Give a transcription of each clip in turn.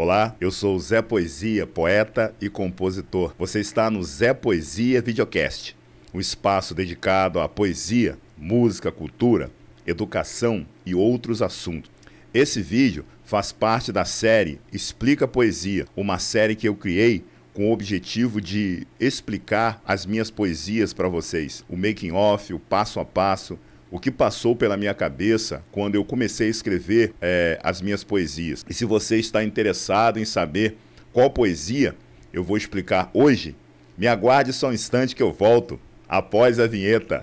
Olá, eu sou o Zé Poesia, poeta e compositor. Você está no Zé Poesia Videocast, um espaço dedicado à poesia, música, cultura, educação e outros assuntos. Esse vídeo faz parte da série Explica Poesia, uma série que eu criei com o objetivo de explicar as minhas poesias para vocês. O making of, o passo a passo, o que passou pela minha cabeça quando eu comecei a escrever as minhas poesias. E se você está interessado em saber qual poesia eu vou explicar hoje, me aguarde só um instante que eu volto após a vinheta.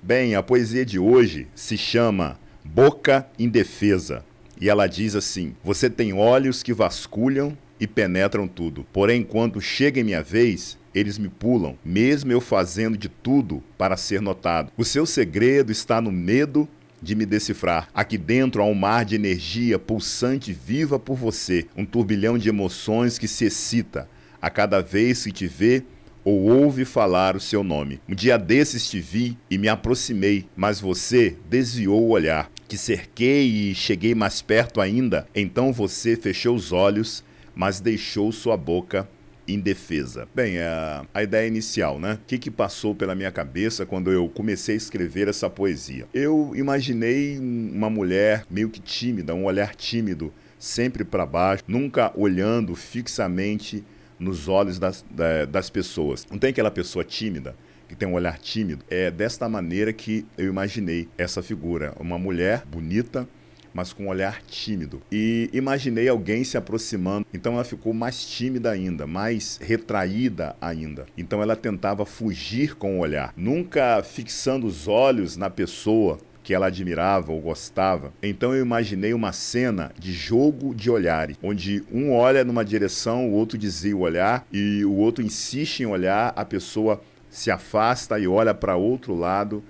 Bem, a poesia de hoje se chama Boca Indefesa, e ela diz assim: você tem olhos que vasculham e penetram tudo, porém quando chega em minha vez, eles me pulam, mesmo eu fazendo de tudo para ser notado. O seu segredo está no medo de me decifrar. Aqui dentro há um mar de energia pulsante viva por você, um turbilhão de emoções que se excita a cada vez que te vê ou ouve falar o seu nome. Um dia desses te vi e me aproximei, mas você desviou o olhar. Te cerquei e cheguei mais perto ainda, então você fechou os olhos, mas deixou sua boca indefesa. Bem, a ideia inicial, né? O que passou pela minha cabeça quando eu comecei a escrever essa poesia? Eu imaginei uma mulher meio que tímida, um olhar tímido, sempre para baixo, nunca olhando fixamente nos olhos das pessoas. Não tem aquela pessoa tímida, que tem um olhar tímido? É desta maneira que eu imaginei essa figura. Uma mulher bonita, mas com um olhar tímido. E imaginei alguém se aproximando. Então ela ficou mais tímida ainda, mais retraída ainda. Então ela tentava fugir com o olhar, nunca fixando os olhos na pessoa que ela admirava ou gostava. Então eu imaginei uma cena de jogo de olhares, onde um olha numa direção, o outro desvia o olhar, e o outro insiste em olhar, a pessoa se afasta e olha para outro lado,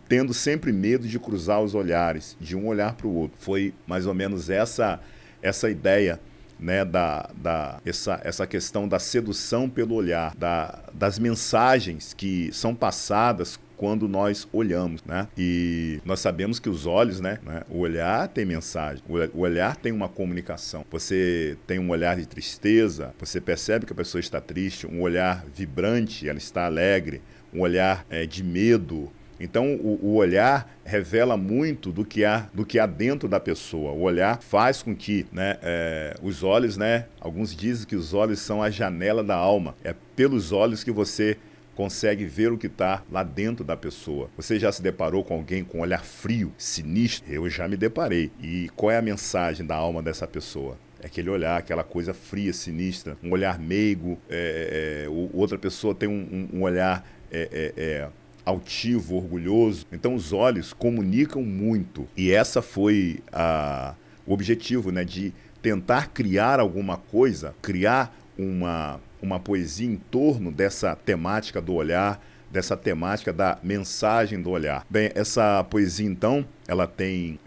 tendo sempre medo de cruzar os olhares, de um olhar para o outro. Foi mais ou menos essa ideia, né, essa questão da sedução pelo olhar, das mensagens que são passadas quando nós olhamos, né? E nós sabemos que os olhos, né, o olhar tem mensagem, o olhar tem uma comunicação. Você tem um olhar de tristeza, você percebe que a pessoa está triste, um olhar vibrante, ela está alegre, um olhar de medo. Então o olhar revela muito do que há dentro da pessoa. O olhar faz com que, né, os olhos, né, alguns dizem que os olhos são a janela da alma. É pelos olhos que você consegue ver o que está lá dentro da pessoa. Você já se deparou com alguém com um olhar frio, sinistro? Eu já me deparei. E qual é a mensagem da alma dessa pessoa? É aquele olhar, aquela coisa fria, sinistra, um olhar meigo. Outra pessoa tem um olhar altivo, orgulhoso. Então os olhos comunicam muito. E essa foi o objetivo, né, de tentar criar alguma coisa, criar uma poesia em torno dessa temática do olhar, dessa temática da mensagem do olhar. Bem, essa poesia, então, ela tem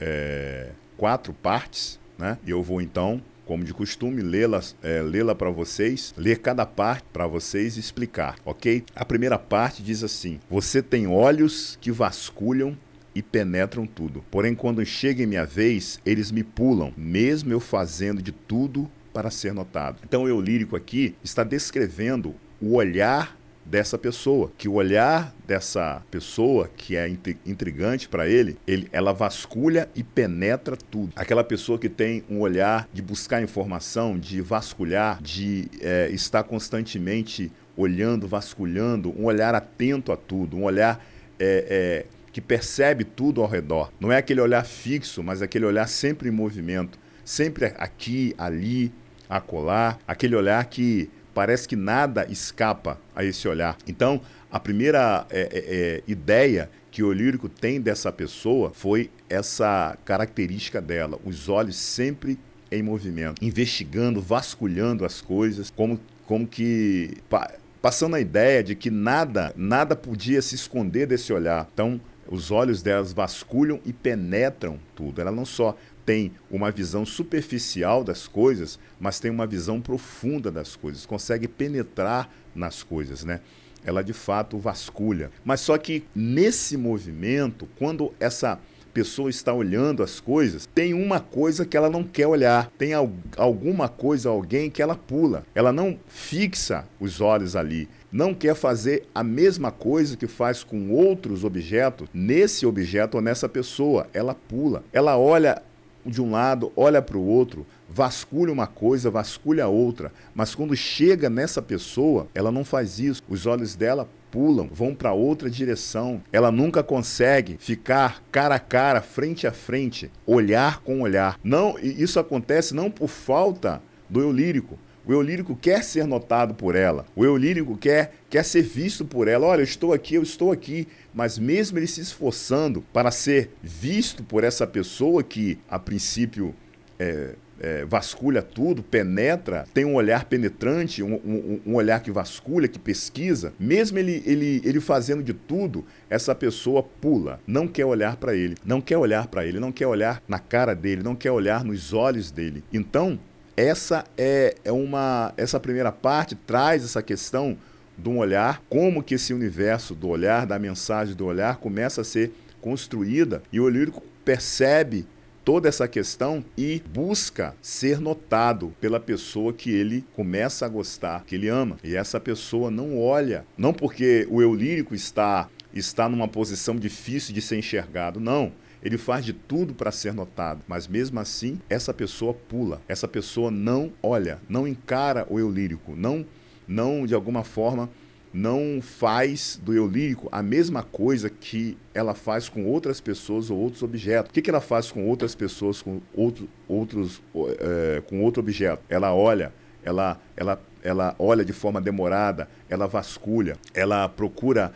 4 partes, né? E eu vou, então, como de costume, lê-la para vocês, ler cada parte para vocês e explicar, ok? A primeira parte diz assim: você tem olhos que vasculham e penetram tudo. Porém, quando chega em minha vez, eles me pulam, mesmo eu fazendo de tudo para ser notado. Então o eu lírico aqui está descrevendo o olhar dessa pessoa, que o olhar dessa pessoa, que é intrigante para ela vasculha e penetra tudo. Aquela pessoa que tem um olhar de buscar informação, de vasculhar, de estar constantemente olhando, vasculhando, um olhar atento a tudo, um olhar que percebe tudo ao redor. Não é aquele olhar fixo, mas aquele olhar sempre em movimento, sempre aqui, ali, acolá, aquele olhar que parece que nada escapa a esse olhar. Então, a primeira ideia que o lírico tem dessa pessoa foi essa característica dela, os olhos sempre em movimento, investigando, vasculhando as coisas, como que passando a ideia de que nada podia se esconder desse olhar. Então, os olhos delas vasculham e penetram tudo. Ela não só tem uma visão superficial das coisas, mas tem uma visão profunda das coisas, consegue penetrar nas coisas, né? Ela de fato vasculha. Mas só que nesse movimento, quando essa pessoa está olhando as coisas, tem uma coisa que ela não quer olhar, tem alguma coisa, alguém que ela pula. Ela não fixa os olhos ali, não quer fazer a mesma coisa que faz com outros objetos, nesse objeto ou nessa pessoa. Ela pula, ela olha de um lado, olha para o outro, vasculha uma coisa, vasculha outra, mas quando chega nessa pessoa, ela não faz isso. Os olhos dela pulam, vão para outra direção. Ela nunca consegue ficar cara a cara, frente a frente, olhar com olhar. Não, isso acontece não por falta do eu lírico. O eu lírico quer ser notado por ela. O eu lírico quer ser visto por ela. Olha, eu estou aqui. Mas mesmo ele se esforçando para ser visto por essa pessoa que, a princípio, vasculha tudo, penetra, tem um olhar penetrante, um olhar que vasculha, que pesquisa, mesmo ele fazendo de tudo, essa pessoa pula, não quer olhar para ele, não quer olhar para ele, não quer olhar na cara dele, não quer olhar nos olhos dele. Então, essa primeira parte traz essa questão de um olhar, como que esse universo do olhar, da mensagem do olhar, começa a ser construída, e o lírico percebe toda essa questão e busca ser notado pela pessoa que ele começa a gostar, que ele ama. E essa pessoa não olha, não porque o eu lírico está numa posição difícil de ser enxergado, não. Ele faz de tudo para ser notado, mas mesmo assim, essa pessoa pula, essa pessoa não olha, não encara o eu lírico, não de alguma forma, não faz do eu lírico a mesma coisa que ela faz com outras pessoas ou outros objetos. O que ela faz com outras pessoas, com outro objeto? Ela olha, ela olha de forma demorada, ela vasculha, ela procura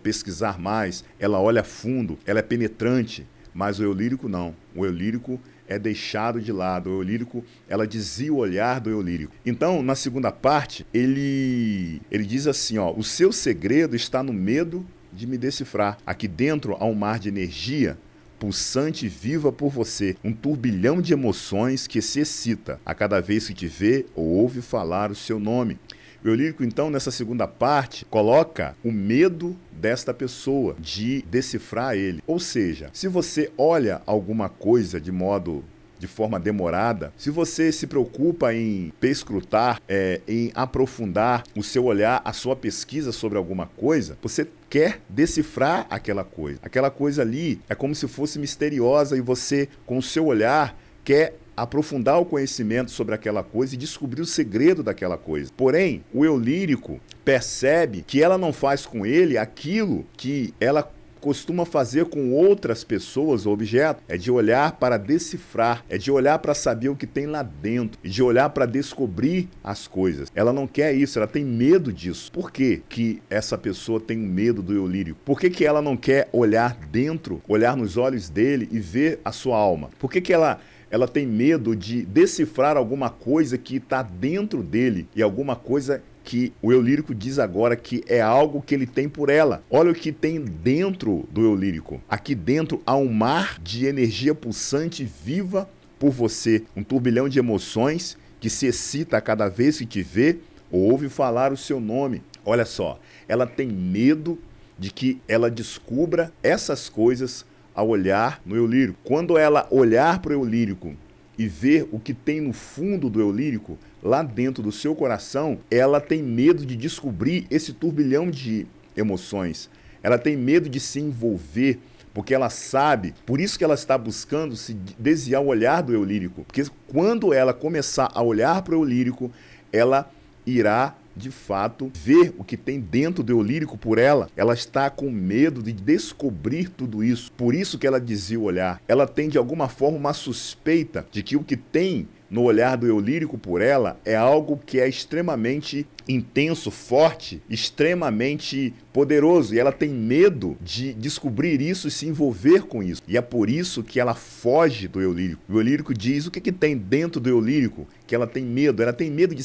pesquisar mais, ela olha fundo, ela é penetrante, mas o eu lírico não. O eu lírico é deixado de lado. O eu lírico, ela desvia o olhar do eu lírico. Então, na segunda parte, ele diz assim, ó, o seu segredo está no medo de me decifrar. Aqui dentro há um mar de energia pulsante e viva por você, um turbilhão de emoções que se excita a cada vez que te vê ou ouve falar o seu nome. O eu lírico, então, nessa segunda parte, coloca o medo desta pessoa de decifrar ele. Ou seja, se você olha alguma coisa de forma demorada, se você se preocupa em perscrutar, em aprofundar o seu olhar, a sua pesquisa sobre alguma coisa, você quer decifrar aquela coisa. Aquela coisa ali é como se fosse misteriosa e você, com o seu olhar, quer aprofundar o conhecimento sobre aquela coisa e descobrir o segredo daquela coisa. Porém, o eu lírico percebe que ela não faz com ele aquilo que ela costuma fazer com outras pessoas ou objetos, é de olhar para decifrar, é de olhar para saber o que tem lá dentro, e de olhar para descobrir as coisas. Ela não quer isso, ela tem medo disso. Por que que essa pessoa tem medo do eu lírico? Por que que ela não quer olhar dentro, olhar nos olhos dele e ver a sua alma? Por que que ela tem medo de decifrar alguma coisa que está dentro dele e alguma coisa que o eu lírico diz agora que é algo que ele tem por ela? Olha o que tem dentro do eu lírico. Aqui dentro há um mar de energia pulsante viva por você, um turbilhão de emoções que se excita a cada vez que te vê ou ouve falar o seu nome. Olha só, ela tem medo de que ela descubra essas coisas ao olhar no eu lírico. Quando ela olhar para o eu lírico e ver o que tem no fundo do eu lírico, lá dentro do seu coração, ela tem medo de descobrir esse turbilhão de emoções. Ela tem medo de se envolver, porque ela sabe, por isso que ela está buscando se desviar o olhar do eu lírico. Porque quando ela começar a olhar para o eu lírico, ela irá de fato ver o que tem dentro do eu lírico por ela. Ela está com medo de descobrir tudo isso. Por isso que ela desvia o olhar. Ela tem de alguma forma uma suspeita de que o que tem no olhar do eu lírico por ela é algo que é extremamente intenso, forte, extremamente poderoso. E ela tem medo de descobrir isso e se envolver com isso. E é por isso que ela foge do eu lírico. O eu lírico diz o que tem dentro do eu lírico, que ela tem medo. Ela tem medo de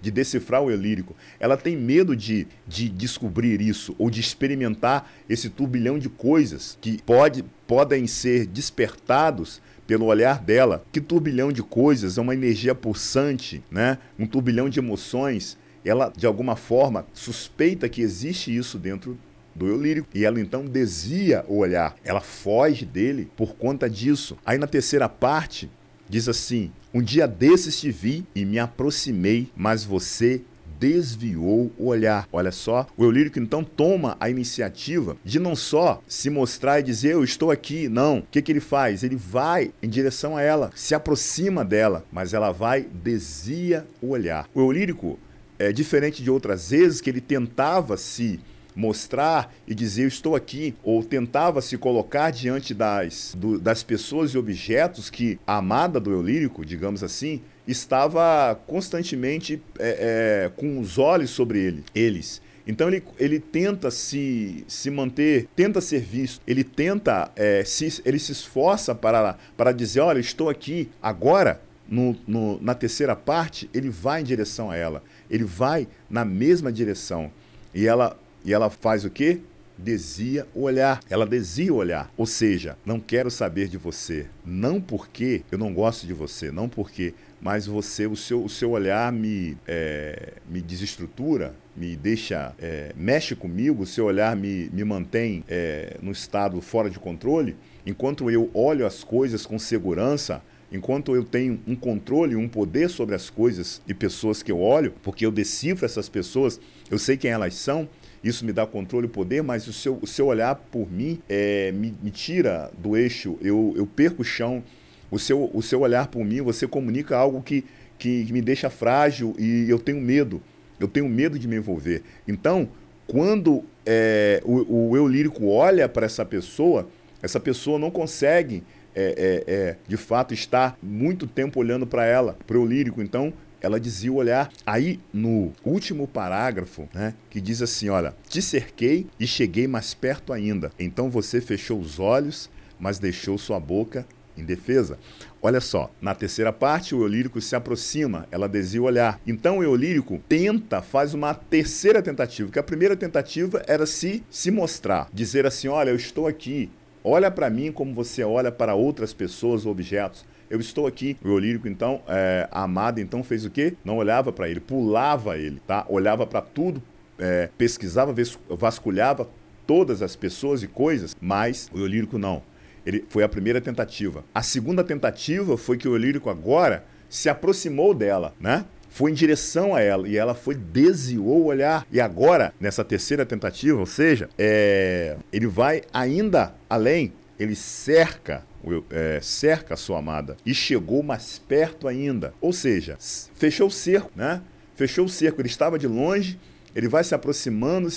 de decifrar o eu lírico. Ela tem medo de descobrir isso ou de experimentar esse turbilhão de coisas que podem ser despertados pelo olhar dela. Que turbilhão de coisas, é uma energia pulsante, né? Um turbilhão de emoções. Ela, de alguma forma, suspeita que existe isso dentro do eu lírico. E ela, então, desvia o olhar. Ela foge dele por conta disso. Aí, na terceira parte, diz assim: um dia desses te vi e me aproximei, mas você desviou o olhar. Olha só, o eu lírico então toma a iniciativa de não só se mostrar e dizer eu estou aqui, não. O que ele faz? Ele vai em direção a ela, se aproxima dela, mas ela vai, desvia o olhar. O eu lírico é diferente de outras vezes que ele tentava se mostrar e dizer eu estou aqui, ou tentava se colocar diante das pessoas e objetos que a amada do eu lírico, digamos assim, estava constantemente com os olhos sobre eles. Então ele tenta se manter, tenta ser visto, ele tenta, ele se esforça para dizer, olha, estou aqui. Agora, na terceira parte, ele vai em direção a ela, ele vai na mesma direção. E ela faz o quê? Desvia o olhar. Ela desvia o olhar. Ou seja, não quero saber de você. Não porque eu não gosto de você, não porque, mas o seu olhar me desestrutura, me deixa, mexe comigo, o seu olhar me mantém no estado fora de controle. Enquanto eu olho as coisas com segurança, enquanto eu tenho um controle, um poder sobre as coisas e pessoas que eu olho, porque eu decifro essas pessoas, eu sei quem elas são, isso me dá controle e poder, mas o seu olhar por mim me tira do eixo, eu perco o chão. O seu olhar por mim, você comunica algo que me deixa frágil e eu tenho medo de me envolver. Então, quando o eu lírico olha para essa pessoa não consegue, de fato, estar muito tempo olhando para ela, para o eu lírico. Então, ela desvia o olhar. Aí, no último parágrafo, né, que diz assim, olha, te cerquei e cheguei mais perto ainda. Então você fechou os olhos, mas deixou sua boca indefesa. Olha só, na terceira parte, o eu lírico se aproxima, ela desvia o olhar. Então o eu lírico faz uma terceira tentativa, que a primeira tentativa era se mostrar, dizer assim, olha, eu estou aqui, olha para mim como você olha para outras pessoas ou objetos. Eu estou aqui. O eu lírico, então, a amada, então, fez o quê? Não olhava para ele, pulava ele, tá? Olhava para tudo, pesquisava, vasculhava todas as pessoas e coisas, mas o eu lírico não. Foi a primeira tentativa. A segunda tentativa foi que o eu lírico agora se aproximou dela, né? Foi em direção a ela e ela desviou o olhar. E agora, nessa terceira tentativa, ou seja, ele vai ainda além, ele cerca a sua amada e chegou mais perto ainda. Ou seja, fechou o cerco, né? Fechou o cerco, ele estava de longe, ele vai se aproximando,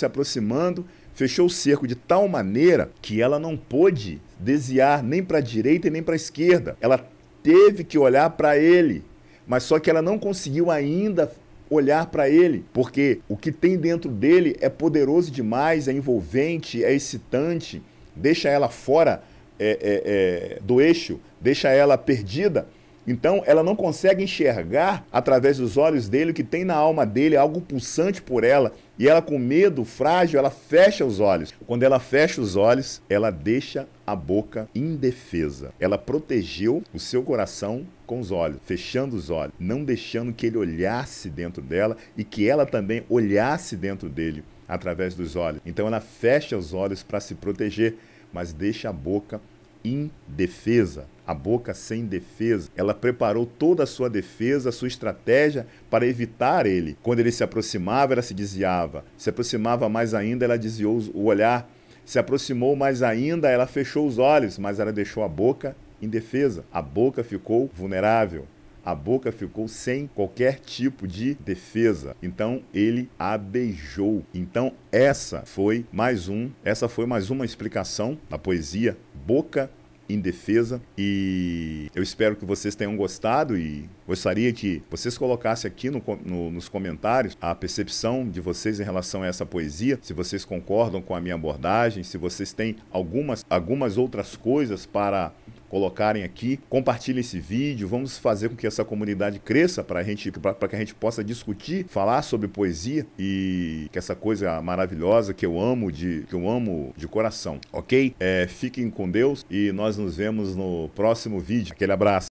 fechou o cerco de tal maneira que ela não pôde desviar nem para a direita e nem para a esquerda. Ela teve que olhar para ele, mas só que ela não conseguiu ainda olhar para ele, porque o que tem dentro dele é poderoso demais, é envolvente, é excitante, deixa ela fora do eixo, deixa ela perdida. Então, ela não consegue enxergar através dos olhos dele o que tem na alma dele, algo pulsante por ela. E ela, com medo, frágil, ela fecha os olhos. Quando ela fecha os olhos, ela deixa a boca indefesa. Ela protegeu o seu coração com os olhos, fechando os olhos, não deixando que ele olhasse dentro dela e que ela também olhasse dentro dele através dos olhos. Então, ela fecha os olhos para se proteger, mas deixa a boca indefesa, a boca sem defesa. Ela preparou toda a sua defesa, a sua estratégia para evitar ele. Quando ele se aproximava, ela se desviava. Se aproximava mais ainda, ela desviou o olhar. Se aproximou mais ainda, ela fechou os olhos, mas ela deixou a boca indefesa. A boca ficou vulnerável. A boca ficou sem qualquer tipo de defesa. Então, ele a beijou. Então, essa foi mais uma explicação da poesia Boca Indefesa. E eu espero que vocês tenham gostado e gostaria que vocês colocassem aqui nos comentários a percepção de vocês em relação a essa poesia, se vocês concordam com a minha abordagem, se vocês têm algumas outras coisas para colocarem aqui. Compartilhem esse vídeo, vamos fazer com que essa comunidade cresça para que a gente possa discutir, falar sobre poesia e que essa coisa maravilhosa que eu amo de coração, ok? Fiquem com Deus e nós nos vemos no próximo vídeo. Aquele abraço.